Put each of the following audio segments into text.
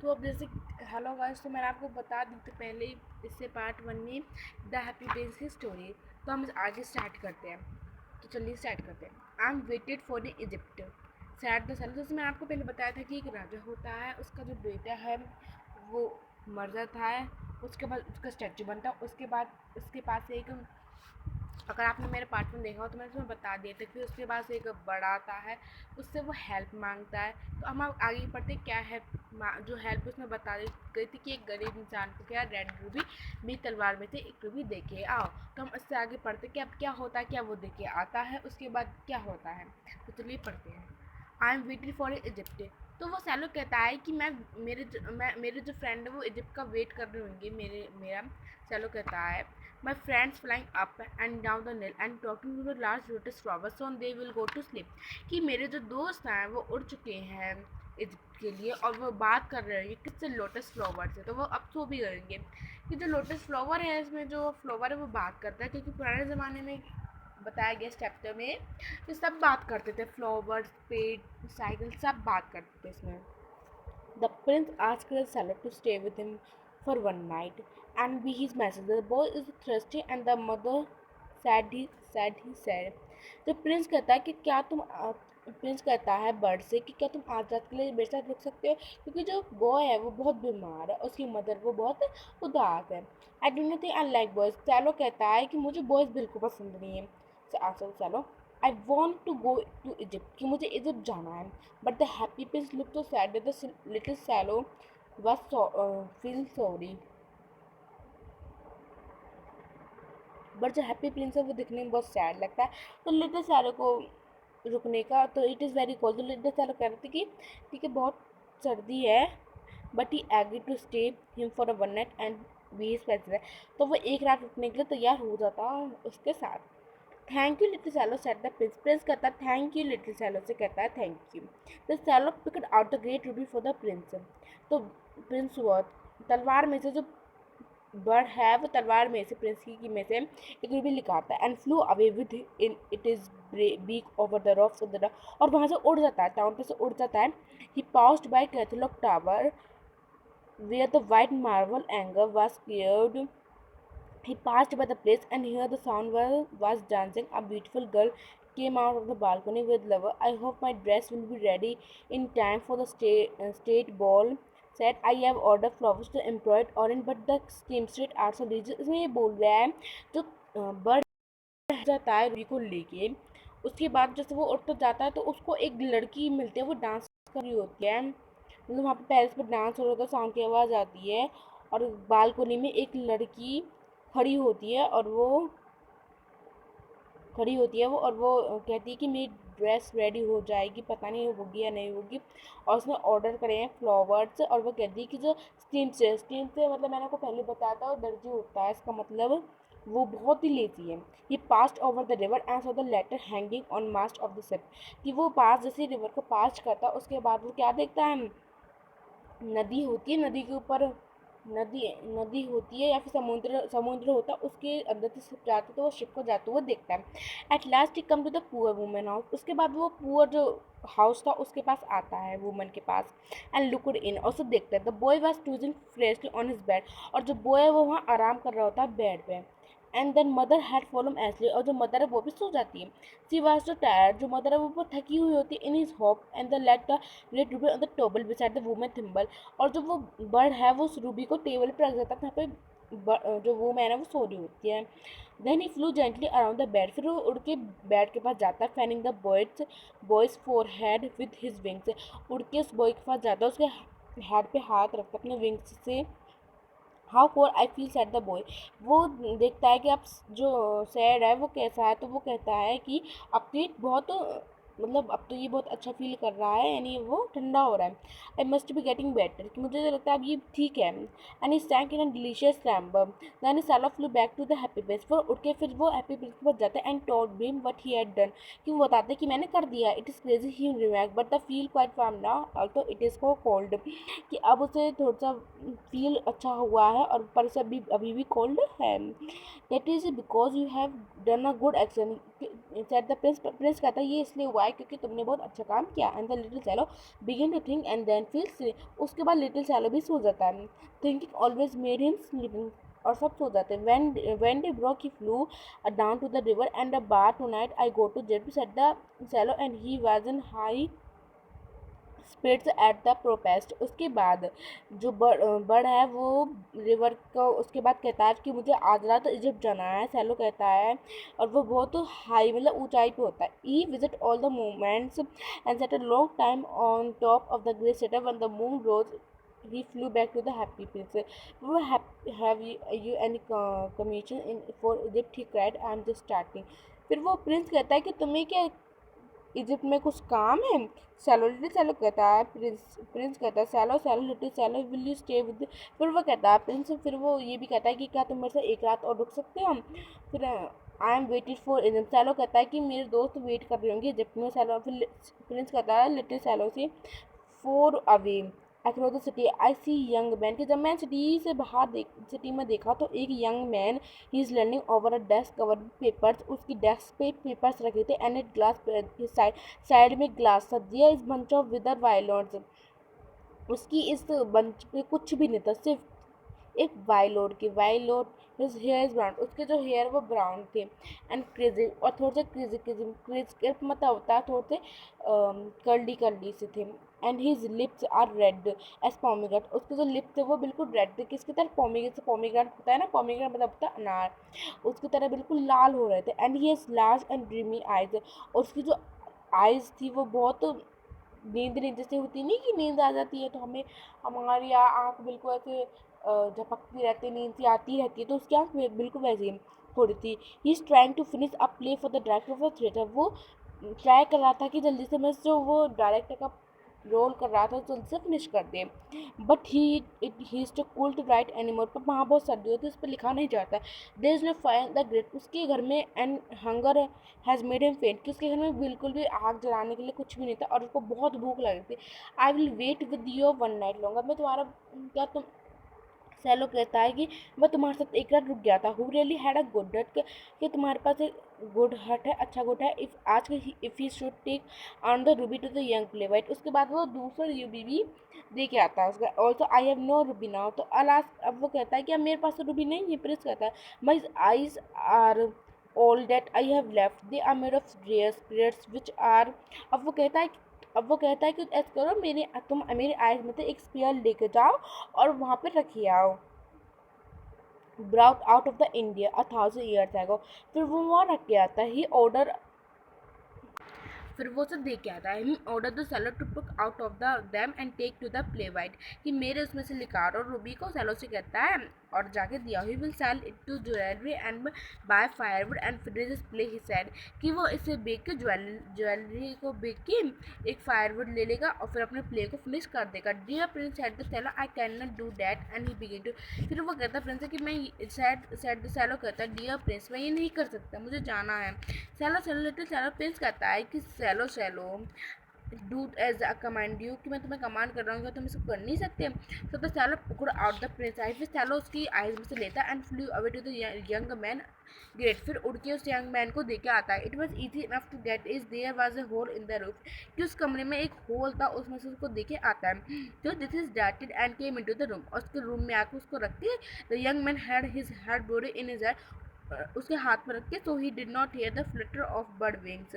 तो अब जैसे हेलो गाइस, तो मैंने आपको बता दी थी पहले ही, इससे पार्ट 1 में द हैप्पी प्रिंस की स्टोरी। तो हम आगे स्टार्ट करते हैं। तो चलिए स्टार्ट करते हैं। I am waited for the Egypt said the sun. जैसे मैंने आपको पहले बताया था कि एक राजा होता है, उसका जो बेटा है वो मर जाता है, उसके बाद उसका स्टैचू बनता है, उसके बाद उसके पास एक, अगर आपने मेरे पार्ट में देखा हो तो मैंने तुम्हें बता दिया था, फिर उसके बाद एक बड़ा आता है, उससे वो हेल्प मांगता है। तो हम अब आगे पढ़ते क्या है। जो हेल्प उसमें बता गई थी कि एक गरीब इंसान को क्या रेड रूबी भी तलवार में से एक रूबी दे के आओ। तो हम इससे आगे पढ़ते कि अब क्या होता है, क्या वो दे के आता है, उसके बाद क्या होता है। तो चलिए पढ़ते हैं। I am waiting for Egypt. तो वो सैलो कहता है कि मेरे जो फ्रेंड है वो इजिप्ट का वेट कर रहे होंगे मेरा। सैलो कहता है my friends flying up and down the Nile and talking to the large lotus flowers soon they will go to sleep। कि मेरे जो दोस्त हैं वो उड़ चुके हैं इजिप्ट के लिए और वो बात कर रहे हैं किससे, लोटस फ्लावर से। तो वो अब सो भी करेंगे कि जो लोटस फ्लावर है, इसमें जो फ्लावर है वो बात करता है, क्योंकि पुराने ज़माने में बताया गया इस चैप्टर में कि सब बात करते थे, फ्लावर्स, पेड़, साइकिल, सब बात करते थे इसमें। The prince asked the sailor to stay with him for one night and be his messenger. The boy is thirsty and the mother said he said. तो प्रिंस कहता है कि क्या तुम प्रिंस कहता है बर्ड से कि क्या तुम आज रात के लिए मेरे साथ रुक सकते हो, क्योंकि जो बॉय है वो बहुत बीमार है, उसकी मदर वो बहुत उदास है। I do not think I like boys. Swallow कहता है कि मुझे बॉयज बिल्कुल पसंद नहीं है। Swallow I want to go to Egypt, कि मुझे इजिप्ट जाना है। But the happy prince look so sad that the little swallow was feel sorry। बट जो हैप्पी प्रिंस है वो दिखने में बहुत सैड लगता है। तो लिटिल सैलो को रुकने का, तो इट इज़ वेरी कोल्ड। तो लिटिल सैलो कह रहे थे कि ठीक है बहुत सर्दी है, but he agree to stay him for a one night and be his passenger. तो वो एक रात रुकने के लिए तैयार हो जाता उसके साथ। Thank you little swallow said the prince. Prince कहता है थैंक यू लिटिल सैलो से कहता है thank you. The swallow picked out the great ruby for the prince. तो प्रिंस हुआ तलवार में से जो बर्ड है वो तलवार में से प्रिंस की में से एक रूबी निकालता है and flew away with in it is beak over the rocks of the और वहाँ से उड़ जाता है, टाउन पे से उड़ जाता है। He passed by cathedral tower where the white marble angel was cleared। He passed by the place and heard the sound was dancing. A beautiful girl came out of the balcony with lover. I hope my dress will be ready in time for the state ball। Said I have ordered flowers to embroidered orange, but the seamstress also leaves। इसमें ये बोल रहा है जो bird जाता है Ruby को लेके, उसके बाद जैसे वो उठ तो जाता है तो उसको एक लड़की मिलती है, वो डांस कर रही होती है, मतलब वहाँ पे टेरेस पर डांस हो रहा होता है, साउंड की आवाज़ आती है और बालकोनी में एक लड़की खड़ी होती है और वो और वो कहती है कि मेरी ड्रेस रेडी हो जाएगी, पता नहीं होगी या नहीं होगी। और उसने ऑर्डर करे हैं फ्लावर्स और वो कहती है कि जो स्टीम से मतलब मैंने आपको पहले बताया था वो दर्जी होता है, इसका मतलब वो बहुत ही लेती है। ये passed over the river and saw the letter hanging on mast of the ship. कि वो पास जैसे रिवर को पास करता है उसके बाद वो क्या देखता है, नदी होती है, नदी के ऊपर नदी नदी होती है या फिर समुद्र समुद्र होता है, उसके अंदर से शिप जाती है तो वो शिप को जाते हुए देखता है। At last he come to the poor women house. उसके बाद वो पुअर जो हाउस था उसके पास आता है, वुमन के पास, एंड लुकड इन, और उसको देखता है। The boy was tossing freshly on his bed. और जो बॉय है वो वहाँ आराम कर रहा होता है बेड पे। And then mother had fallen asleep, और जो मदर है वो भी सो जाती है। शी वॉज टू टायर्ड, जो मदर है वो बहुत थकी हुई होती है। In his hope and the laid the laid ruby on the table beside the women thimble. और जो वो बर्ड है वो उस रूबी को टेबल पर रख देता है, जहाँ पे जो वो मैन है वो सो रही होती है। Then he flew gently around the bed, फिर वो उड़ के बेड के पास जाता है, fanning the boy's forehead with his wings. उड़ के उस बॉय के पास जाता है, उसके हेड पे हाथ रखता है अपने विंग्स से। How core I feel set the boy. वो देखता है कि अब जो सैड है वो कैसा है, तो वो कहता है कि अब तो ये बहुत मतलब अब तो ये बहुत अच्छा फील कर रहा है, यानी वो ठंडा हो रहा है। I must be getting better, कि मुझे तो लगता है अब ये ठीक है। And he sank in a delicious slumber. Then swallow flew back to the happy place. फिर उठ के फिर वो हैप्पी प्लेस के पास जाता है and told him what he had done, कि वो बताते हैं कि मैंने कर दिया। It is crazy he remarked but the feel quite warm now also it is को कोल्ड। कि अब उसे थोड़ा सा फील अच्छा हुआ है और पर से अभी अभी भी कोल्ड है। That is because you have done a good action. said the prince. Prince कहता है ये इसलिए हुआ है क्योंकि तुमने बहुत अच्छा काम किया. And the little fellow begin to think and then feels silly. उसके बाद little fellow भी सो जाता है. Thinking always made him sleeping. और सब सो जाते हैं. When they broke, he flew down to the river and the bar. Tonight I go to jail, said the fellow, and he was in high spirits at the prospect. उसके बाद जो bird है वो river को उसके बाद कहता है कि मुझे आज रात इजिप्ट जाना है. सैलो कहता है और वो बहुत हाई मतलब ऊंचाई पे होता है. He visit all the moments and sat a long time on top of the great setup when the moon rose. He flew back to the happy prince. Have you any commission in for Egypt? He cried. I am just starting. फिर वो Prince कहता है कि तुम्हें क्या Egypt में कुछ काम है. सैलो लिटिल सैलो कहता है. प्रिंस कहता है swallow swallow little swallow will you stay with. फिर वो कहता है प्रिंस. फिर वो ये भी कहता है कि क्या तुम मेरे से एक रात और रुक सकते हो. फिर I am waited for Egypt. Swallow कहता है कि मेरे दोस्त वेट कर रहे होंगे इजिप्ट में. सैलो फिर प्रिंस कहता है लिटिल सैलो से four away across the city I see young man. कि जब मैं सिटी से बाहर सिटी में देखा तो एक young man he is learning over a desk cover papers. उसकी डेस्क पे पेपर्स रखे थे एंड इट ग्लास साइड में ग्लास था. दिया इस बंच ऑफ विदर वायलेट्स. उसकी इस बंच पे कुछ भी नहीं था सिर्फ एक violet. His hair is brown. उसके जो हेयर वो ब्राउन थे एंड क्रेजी और थोड़े से क्रेजी मतलब होता है थोड़े से कर्ली से थे. And his lips are red as pomegranate. उसके जो लिप थे वो बिल्कुल रेड थे. किसकी तरह पोमीग्रेट होता है ना. पोमीग्रेट मतलब होता है अनार. उसकी तरह बिल्कुल लाल हो रहे थे. And he has large and dreamy eyes. और उसकी जो आइज थी वो बहुत नींद जैसे होती नहीं कि नींद आ जाती है तो हमारी आँख बिल्कुल ऐसे झपकती रहती नींद सी आती रहती है. तो उसकी आँख बिल्कुल वैसी हो रही थी. He is trying to finish a play for the director of the theatre. वो ट्राई कर रहा था कि जल्दी से मैं जो वो डायरेक्टर का रोल कर रहा था जल्दी से फिनिश कर दे. But he is too cool to write anymore. पर वहाँ बहुत सर्दी होती है उस पर लिखा नहीं जाता. There is no fire the great. उसके घर में and hunger has made him faint. कि उसके घर में बिल्कुल भी आग जलाने के लिए कुछ भी नहीं था और उसको बहुत भूख लग रही थी. I will wait with your one night longer. मैं तुम्हारा क्या तुम सैलो कहता है कि मैं तुम्हारे साथ एक रात रुक गया था. Who really had a good हट. कि तुम्हारे पास एक गुड हट है अच्छा गुड है. If he should take on the ruby to the young playwright. उसके बाद वो दूसरा रूबी भी दे के आता है उसका. Also I have no ruby now. तो अलास अब वो कहता है कि अब मेरे पास तो रूबी नहीं है. प्रिंस कहता है my eyes are all that I have left. They are made of rare spirits which are. अब वो कहता है कि ऐसा करो तुम मेरे आइज में से एक स्पीयर लेके जाओ और वहाँ पे रखिए आओ. Brought out of the India 1,000 years ago. फिर वो वहाँ रख के आता है. ही ऑर्डर फिर वो सब दे के आता है. He order the seller to pick out of the them and take to the play white. कि मेरे उसमें से निकाल. और रूबी को सेलो से कहता है और जाके दिया. He will sell it to jewellery and buy firewood and finish this play. He said कि वो इसे बेच के ज्वेलरी को बेच के एक फायरवुड ले लेगा और फिर अपने प्ले को फिनिश कर देगा. Dear prince said the swallow I can not do that. And he begin to. फिर वो कहता है प्रिंस कि मैं सेड द सेलो कहता है डियर प्रिंस मैं ये नहीं कर सकता मुझे जाना है. सेलो लिटिल सेलो. प्रिंस कहता है कि swallow do as a command you. कि मैं तुम्हें कमांड कर रहा हूँ तुम इसको कर नहीं सकते. So the swallow put out the prince eye. फिर सेलो उसकी आइज में से लेता है and flew away to the young man great. फिर उड़ के उस यंग मैन को देके आता है. It was easy enough to get is there was a hole in the roof. कि उस कमरे में एक होल था उसमें से उसको देखे आता है. तो this is darted and came into the room. और उसके रूम में आकर उसको रखती है. The young man had his head buried in his head. उसके हाथ में रख के. So he did not hear the flutter of bird wings.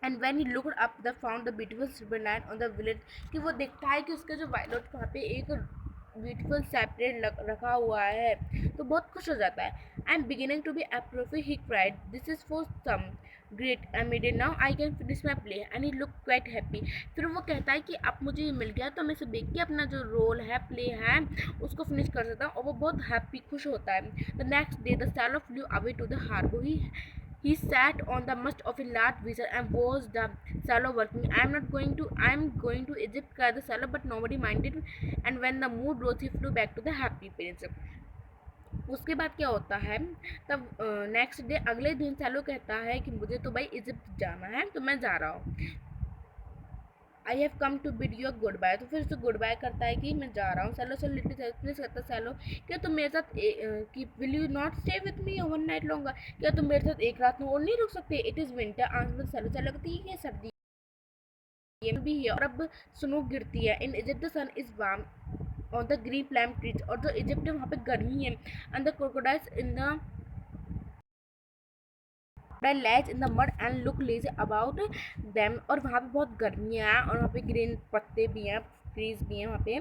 And when he looked up the found the beautiful silver line on the village. कि वो देखता है कि उसका जो वायलेट वहाँ पे एक ब्यूटीफुल सेपरेट रखा हुआ है तो बहुत खुश हो जाता है. I am beginning to be appreciated. He cried this is for some great एमिडे now I can finish my play. And he look quite happy. फिर वो कहता है कि अब मुझे ये मिल गया तो मैं इसे देख के अपना जो रोल है प्ले है उसको फिनिश कर सकता हूँ. और वो बहुत हैप्पी खुश होता है. The next day the swallow flew away to the harbour. He sat on the mast of a large vessel and watched the sailor working. I am going to Egypt, cried the sailor, but nobody minded. And when the mood rose, he flew back to the happy prince. उसके बाद क्या होता है तब next day अगले दिन Cello कहता है कि मुझे तो भाई इजिप्ट जाना है तो मैं जा रहा हूँ. I have come to bid your goodbye. तो फिर उससे गुड बाय करता है कि मैं जा रहा हूँ। सैलो से लिटिल प्रिंस कहता है सैलो क्या तुम मेरे साथ कि will you not stay with me one night longer, क्या तुम मेरे साथ एक रात में और नहीं रुक सकते। It is winter answer swallow. Swallow कहती है ये सर्दी ये भी है और अब स्नो गिरती है। In Egypt the sun is warm on the green plum trees, और जो इजिप्ट है वहाँ पे गर्मी है। And the crocodiles in the lies in the mud and look lazy about them, और वहाँ पे बहुत गर्मियाँ हैं और वहाँ पे ग्रीन पत्ते भी हैं, ट्रीज भी हैं वहाँ पे।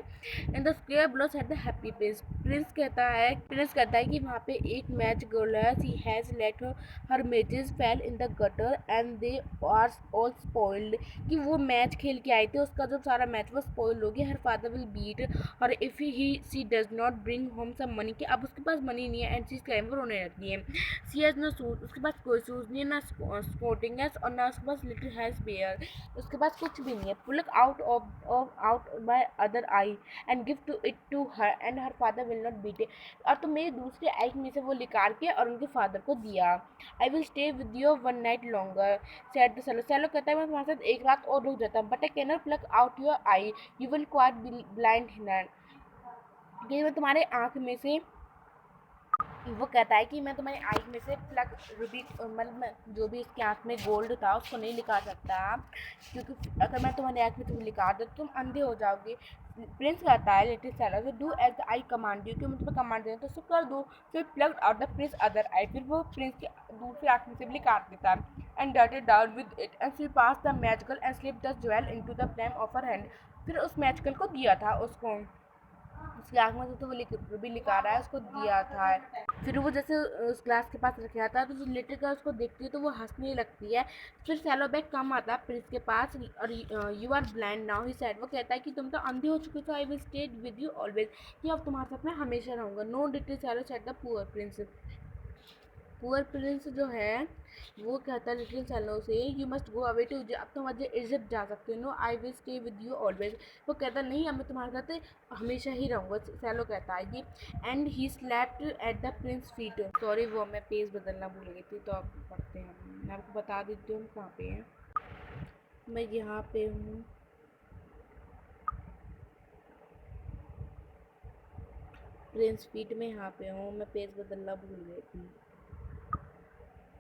And the square blows at the happy prince. Prince कहता है कि वहाँ पे एक मैच गर्ल है, she has let her matches fell in the gutter and they are all spoiled, कि वो मैच खेल के आए थे, उसका जो सारा मैच वो स्पॉइल हो गया। हर फादर विल बीट और if he see does not bring home some money, कि अब उसके पास मनी नहीं है एंड सी क्राइम पर रोने लगती है। सी हैज़ नो शूज, उसके पास कोई शूज़ नहीं है, ना स्पोर्टिंग है और ना उसके पास लिटिल हैज़ बेयर, उसके पास कुछ भी नहीं है। Pluck out of out by other eye and give to it to her and her father will not beat it, और तो मेरी दूसरे आई में से वो निकाल के और उनके फादर को दिया। I will stay with you one night longer said the swallow. Swallow कहता है मैं तुम्हारे साथ एक रात और रुक जाता हूँ, but I can not pluck out your eye, you will quite blind hinder, कि मैं तुम्हारे आँख में से, वो कहता है कि मैं तुम्हारी आँख में से प्लग रूबी मतलब जो भी इसकी आँख में गोल्ड था उसको नहीं निकाल सकता, क्योंकि अगर मैं तुम्हारी आँख में तुम्हें निकाल दूँ तुम अंधे हो जाओगे। प्रिंस कहता है लिटिल सैलो से do as I command you, कि मैं तुम्हें कमांड देता तो उसको कर दो। फिर plug out the Prince other I, फिर वो प्रिंस की दूसरी आँख में से भी निकाल देता है। And darted down with it and she pass the magical and slip the jewel into the palm of her hand. फिर उस मैजिकल को दिया था उसको, उसकी आँख में से तो वो भी लिखा रहा है उसको दिया था। फिर वो जैसे उस ग्लास के पास रखा था तो जो लिटिल गर्ल उसको देखती है तो वो हंसने लगती है। फिर सैलो बैग कम आता है प्रिंस के पास और you are blind now he said, वो कहता है कि तुम तो अंधे हो चुके हो, I will stay with you always, कि अब तुम्हारे साथ मैं हमेशा रहूँगा। No little swallow said the poor prince. Poor prince जो है वो कहता है लिटिल सैलो से you must go away to, अब तुम इजिप्ट जा सकते हो। No I will stay with you always, वो कहता नहीं अब मैं तुम्हारे साथ हमेशा ही रहूँगा। सैलो कहता है कि and he slapped at the Prince feet. Sorry वो मैं पेज बदलना भूल गई थी, तो आप पढ़ते हैं, मैं आपको बता देती हूँ कहाँ पे हैं। मैं यहाँ पे हूँ, प्रिंस फीट में यहाँ पे हूँ, मैं पेज बदलना भूल गई थी।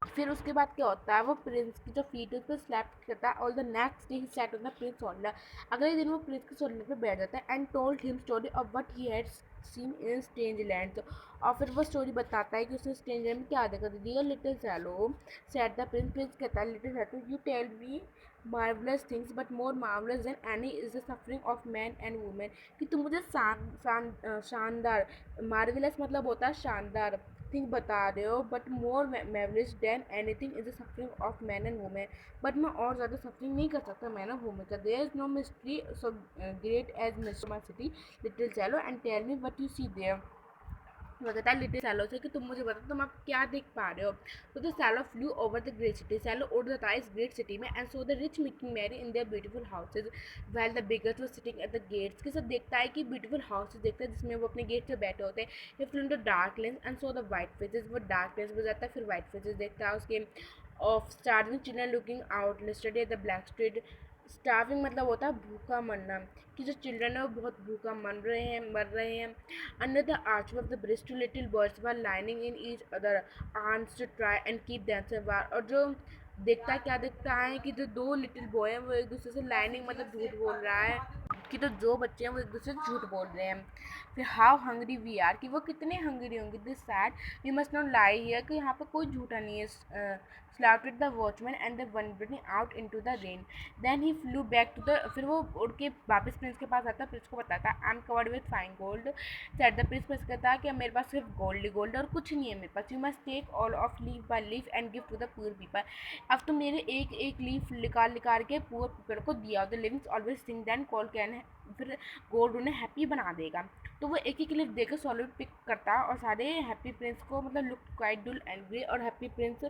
फिर उसके बाद क्या होता है वो प्रिंस की जो फीट है उस पर स्लैप करता है और the next day he set on the Prince shoulder, अगले दिन वो प्रिंस के शोल्डर पे बैठ जाता है and told him story of what he had seen in strange land, और फिर वो स्टोरी बताता है कि उसने स्ट्रेंज लैंड में क्या देखा। दिया little swallow said the prince कहता है little swallow you tell me marvellous things but more marvellous than any is the suffering of man and women, कि तुम मुझे शानदार, मार्वलस मतलब होता है शानदार, थिंग बता रहे हो, but more marvellous than anything is the suffering of man and women, but मैं और ज़्यादा सफरिंग नहीं कर सकता मैन और वुमेन का। There is no mystery so great as mister my city little swallow and tell me what you see there, बताता है लिटिल सैलो से कि तुम मुझे बताओ तुम आप क्या देख पा रहे हो। तो the swallow flew over the great city, swallow उड़ जाता है इस ग्रेट सिटी में and so the rich making merry in their beautiful houses well the beggars were sitting at the gates, के साथ देखता है कि ब्यूटीफुल हाउसेज देखता है जिसमें वो अपने गेट से बैठे होते हैं। ये flu in the dark lens and so the white faces, वो डार्क लेंस में जाता है फिर वाइट फेसेस देखता है उसके of starving children looking out listed at the black street. Starving मतलब होता है भूखा मरना, कि जो चिल्ड्रन है वो बहुत भूखा मर रहे हैं। Under the arch of the bridge two little birds were lining in each other arms to try and keep themselves warm, और जो देखता है क्या देखता है कि जो दो लिटिल बॉय हैं वो एक दूसरे से लाइनिंग मतलब झूठ बोल रहा है, कि तो जो बच्चे हैं वो एक दूसरे से झूठ बोल रहे हैं। फिर हाउ हंग्री वी आर, कि वो कितने हंग्री होंगे। This said we must not lie here, कि यहाँ पर कोई झूठा नहीं है। Shouted the watchman and the one ब्रिटिंग out into the rain, then he flew back to the, फिर वो उड़ के वापस प्रिंस के पास आता है, प्रिंस को बताता है I am covered with fine gold set the prince. Prince कहता है कि मेरे पास सिर्फ गोल्ड और कुछ नहीं है मेरे पास। You must take all of leaf by leaf and give to the poor people, अब तुम मेरे एक एक लीफ निकाल के पुअर पीपल को दिया। The livings always sing than call can, फिर गोल्ड उन्हें हैप्पी बना देगा। तो वो एक एक लीफ देकर सॉलिड पिक करता है और सारे हैप्पी प्रिंस को मतलब लुक क्वाइट डुल एंग्री, और हैप्पी प्रिंस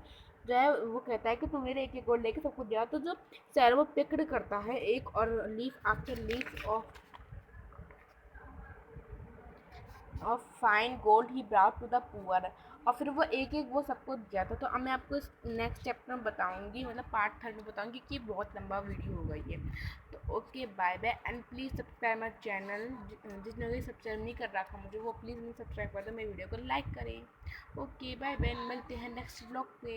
जो है वो कहता है कि तुम मेरे एक एक गोल्ड लेके सबको दिया। तो जो सैरो वो पिकड करता है एक और leaf after leaf of fine gold he brought to the poor, और फिर वो एक एक वो सबको दिया था। तो अब मैं आपको इस नेक्स्ट चैप्टर में बताऊंगी, मतलब पार्ट 3 में बताऊंगी कि बहुत लंबा वीडियो होगा ये। तो okay bye bye and please subscribe my channel. जिसने भी सब्सक्राइब नहीं कर रहा था मुझे, वो प्लीज़ मुझे सब्सक्राइब कर दो, मेरी वीडियो को लाइक करें। ओके बाय बाय, मिलते हैं नेक्स्ट ब्लॉग पे।